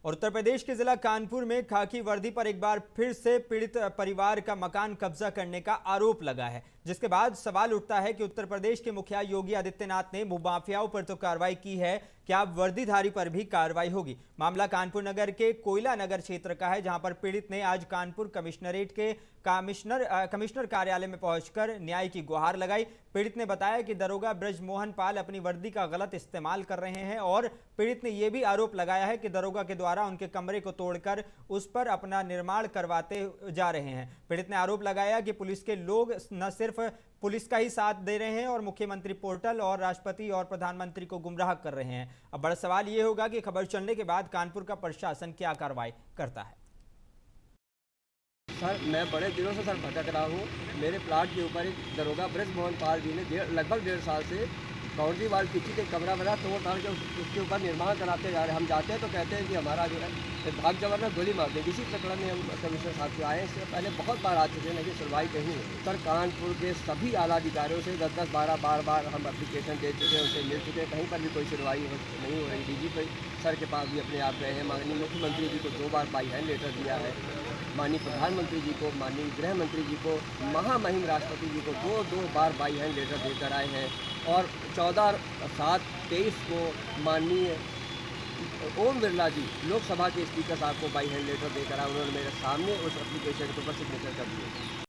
और उत्तर प्रदेश के जिला कानपुर में खाकी वर्दी पर एक बार फिर से पीड़ित परिवार का मकान कब्जा करने का आरोप लगा है, जिसके बाद सवाल उठता है कि उत्तर प्रदेश के मुखिया योगी आदित्यनाथ ने भूमाफियाओं पर तो कार्रवाई की है, क्या अब वर्दीधारी पर भी कार्रवाई होगी। मामला कानपुर नगर के कोयला नगर क्षेत्र का है, जहां पर पीड़ित ने आज कानपुर कमिश्नरेट के कमिश्नर कार्यालय में पहुंचकर न्याय की गुहार लगाई। पीड़ित ने बताया कि दरोगा ब्रजमोहन पाल अपनी वर्दी का गलत इस्तेमाल कर रहे हैं और पीड़ित ने यह भी आरोप लगाया है कि दरोगा के द्वारा उनके कमरे को तोड़कर उस पर अपना निर्माण करवाते जा रहे हैं। पीड़ित ने आरोप लगाया कि पुलिस के लोग न सिर्फ पुलिस का ही साथ दे रहे हैं और मुख्यमंत्री पोर्टल और राष्ट्रपति और प्रधानमंत्री को गुमराह कर रहे हैं। अब बड़ा सवाल यह होगा कि खबर चलने के बाद कानपुर का प्रशासन क्या कार्रवाई करता है। सर, मैं बड़े दिनों से सर भटक रहा हूँ। मेरे प्लाट के ऊपर एक दरोगा ब्रजमोहन पाल जी ने लगभग 1.5 साल से बाउंड्री वाल पीछे के कमरा बना तोड़ ताड़ के उसके ऊपर निर्माण कराते जा रहे हैं। हम जाते हैं तो कहते हैं कि हमारा जो है भाग जबर में गोली मार देंगे। इसी चक्कर में हम कमिश्नर साहब से आए। इससे पहले बहुत बार आ चुके हैं, लेकिन सुनवाई कहीं नहीं। सर, कानपुर के सभी आला अधिकारियों से 10-10, 12 बार हम एप्लीकेशन दे चुके हैं, उनसे मिल चुके हैं, कहीं पर भी कोई सुनवाई नहीं हो रही। डीजीपी सर के पास भी अपने आप गए हैं। माननीय मुख्यमंत्री जी को 2 बार बाई हैंड लेटर दिया है। माननीय प्रधानमंत्री जी को, माननीय गृह मंत्री जी को, महामहिम राष्ट्रपति जी को 2 बार बाई हैंड लेटर देकर आए हैं। और 14/7/23 को माननीय ओम बिरला जी लोकसभा के स्पीकर साहब को बाई हैंड लेटर देकर आए। उन्होंने मेरे सामने उस एप्लीकेशन के ऊपर सिग्नेचर कर दिए।